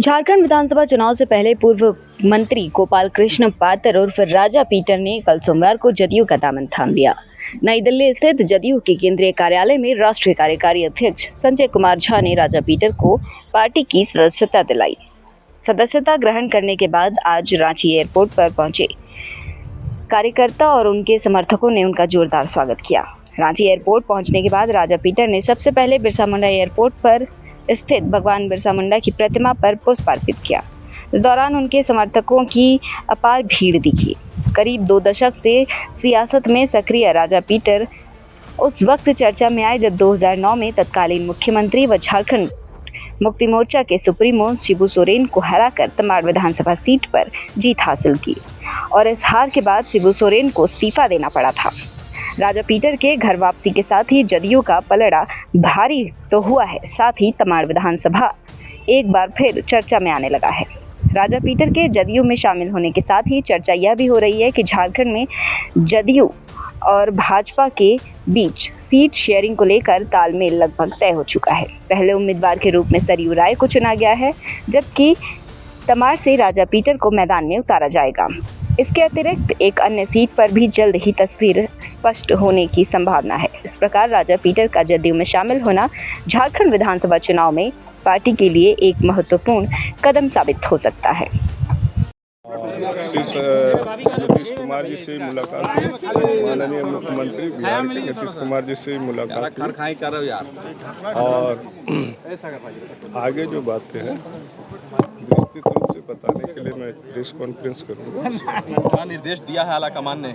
झारखंड विधानसभा चुनाव से पहले पूर्व मंत्री गोपाल कृष्ण पातर उर्फ राजा पीटर ने कल सोमवार को जदयू का दामन थाम लिया। नई दिल्ली स्थित जदयू के केंद्रीय कार्यालय में राष्ट्रीय कार्यकारी अध्यक्ष संजय कुमार झा ने राजा पीटर को पार्टी की सदस्यता दिलाई। सदस्यता ग्रहण करने के बाद आज रांची एयरपोर्ट पर पहुंचे कार्यकर्ता और उनके समर्थकों ने उनका जोरदार स्वागत किया। रांची एयरपोर्ट पहुंचने के बाद राजा पीटर ने सबसे पहले बिरसा मुंडा एयरपोर्ट पर स्थित भगवान बिरसा मुंडा की प्रतिमा पर पुष्प अर्पित किया। इस दौरान उनके समर्थकों की अपार भीड़ दिखी। करीब 2 दशक से सियासत में सक्रिय राजा पीटर उस वक्त चर्चा में आए जब 2009 में तत्कालीन मुख्यमंत्री व झारखंड मुक्ति मोर्चा के सुप्रीमो शिबू सोरेन को हराकर तमाड़ विधानसभा सीट पर जीत हासिल की और इस हार के बाद शिबू सोरेन को इस्तीफा देना पड़ा था। राजा पीटर के घर वापसी के साथ ही जदयू का पलड़ा भारी तो हुआ है, साथ ही तमाड़ विधानसभा एक बार फिर चर्चा में आने लगा है। राजा पीटर के जदयू में शामिल होने के साथ ही चर्चा यह भी हो रही है कि झारखंड में जदयू और भाजपा के बीच सीट शेयरिंग को लेकर तालमेल लगभग तय हो चुका है। पहले उम्मीदवार के रूप में सरयू राय को चुना गया है, जबकि तमाड़ से राजा पीटर को मैदान में उतारा जाएगा। इसके अतिरिक्त एक अन्य सीट पर भी जल्द ही तस्वीर स्पष्ट होने की संभावना है। इस प्रकार राजा पीटर का जदयू में शामिल होना झारखंड विधानसभा चुनाव में पार्टी के लिए एक महत्वपूर्ण कदम साबित हो सकता है। नीतीश कुमार जी से मुलाकात हुई, माननीय मुख्यमंत्री बिहार के नीतीश कुमार जी से मुलाकात हुई और आगे जो बातें हैं विस्तृत रूप से बताने के लिए मैं प्रेस कॉन्फ्रेंस करूँगा। क्या निर्देश दिया है आलाकमान ने?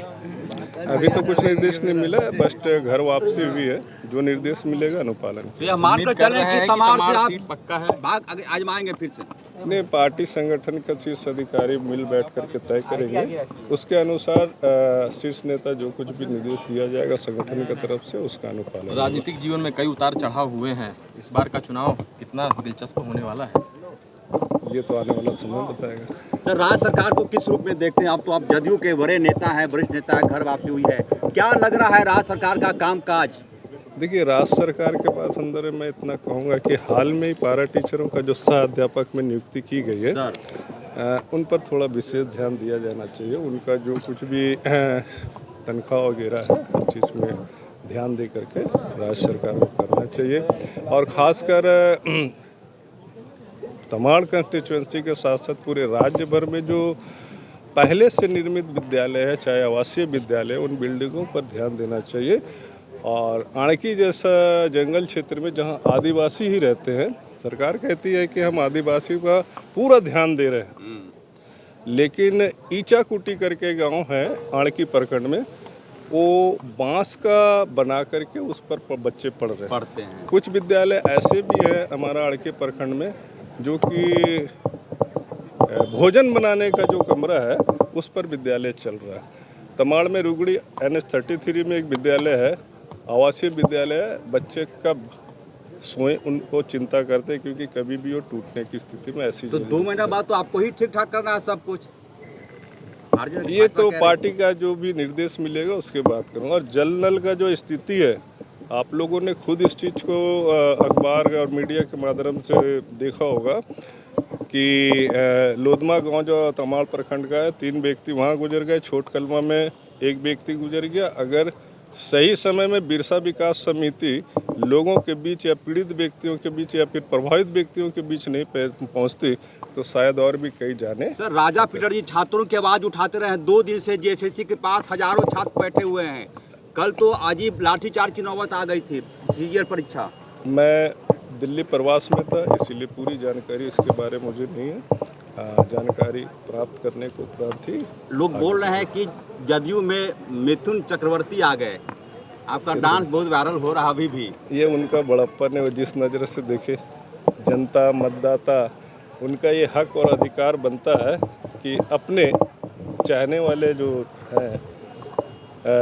अभी तो कुछ निर्देश नहीं मिला, बस घर वापसी हुई है। जो निर्देश मिलेगा अनुपालन। तो यह मान कर चले कि तमाड़ से आप पक्का है भाग आजमाएंगे फिर से? नहीं, पार्टी संगठन के शीर्ष अधिकारी मिल बैठ करके तय करेंगे। उसके अनुसार शीर्ष नेता जो कुछ भी निर्देश दिया जाएगा संगठन की तरफ से उसका अनुपालन। राजनीतिक जीवन में कई उतार चढ़ाव हुए हैं, इस बार का चुनाव कितना दिलचस्प होने वाला है ये तो आने वाला समय बताएगा। सर, राज्य सरकार को किस रूप में देखते हैं आप? तो आप जदयू के बड़े नेता हैं, वरिष्ठ नेता हैं, घर वापसी हुई है, क्या लग रहा है राज्य सरकार का कामकाज? देखिए, राज्य सरकार के पास अंदर मैं इतना कहूँगा कि हाल में ही पारा टीचरों का जो सह अध्यापक में नियुक्ति की गई है उन पर थोड़ा विशेष ध्यान दिया जाना चाहिए। उनका जो कुछ भी तनख्वाह वगैरह है हर चीज़ में ध्यान दे करके राज्य सरकार को करना चाहिए। और ख़ासकर तमाड़ कंस्टिट्यूएंसी के साथ साथ पूरे राज्य भर में जो पहले से निर्मित विद्यालय है, चाहे आवासीय विद्यालय, उन बिल्डिंगों पर ध्यान देना चाहिए। और आणकी जैसा जंगल क्षेत्र में जहां आदिवासी ही रहते हैं, सरकार कहती है कि हम आदिवासियों का पूरा ध्यान दे रहे हैं, लेकिन ईचाकुटी करके गांव है आणकी प्रखंड में, वो बांस का बना करके उस पर बच्चे पढ़ते हैं। कुछ विद्यालय ऐसे भी हैं हमारा आणकी प्रखंड में जो कि भोजन बनाने का जो कमरा है उस पर विद्यालय चल रहा है। तमाड़ में रुगड़ी NH33 में एक विद्यालय है, आवासीय विद्यालय है। बच्चे कब सोए उनको चिंता करते हैं, क्योंकि कभी भी वो टूटने की स्थिति में ऐसी। तो 2 महीना बाद तो आपको ही ठीक ठाक करना है सब कुछ। ये तो पार्टी का जो भी निर्देश मिलेगा उसके बात करूँगा। और जल नल का जो स्थिति है, आप लोगों ने खुद इस चीज़ को अखबार और मीडिया के माध्यम से देखा होगा कि लोधमा गांव जो तमाड़ प्रखंड का है, 3 व्यक्ति वहां गुजर गए, छोट कलमा में 1 व्यक्ति गुजर गया। अगर सही समय में बिरसा विकास समिति लोगों के बीच या पीड़ित व्यक्तियों के बीच या फिर प्रभावित व्यक्तियों के बीच नहीं पहुंचती तो शायद और भी कई जाने। सर, राजा पीटर जी छात्रों की आवाज़ उठाते रहे, 2 दिन से JSSC के पास हजारों छात्र बैठे हुए हैं। कल तो अजीब लाठीचार्ज की नौबत आ गई थी सीजीएल परीक्षा। मैं दिल्ली प्रवास में था, इसीलिए पूरी जानकारी इसके बारे में मुझे नहीं है। जानकारी प्राप्त करने को उपरांत थी। लोग बोल रहे हैं कि जदयू में मिथुन चक्रवर्ती आ गए। आपका डांस बहुत वायरल हो रहा अभी भी। ये उनका बड़प्पन है, वो जिस नज़र से देखे जनता मतदाता, उनका ये हक और अधिकार बनता है कि अपने चाहने वाले जो हैं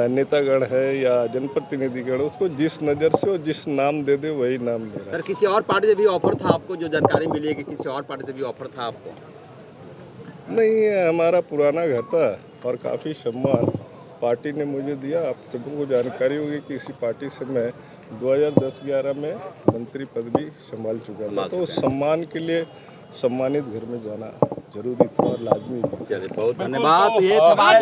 नेतागण है या जनप्रतिनिधिगण, उसको जिस नज़र से और जिस नाम दे दे वही नाम दे रहा है। सर, किसी और पार्टी से भी ऑफर था आपको? जो जानकारी मिली है कि किसी और पार्टी से भी ऑफर था आपको? नहीं, हमारा पुराना घर था और काफ़ी सम्मान पार्टी ने मुझे दिया। आप सबको जानकारी होगी कि इसी पार्टी से मैं 2010-11 में मंत्री पद भी संभाल चुका था। तो उस सम्मान के लिए सम्मानित घर में जाना जरूरी था और लाजमी भी। चलिए बहुत धन्यवाद। तो ये थे हमारे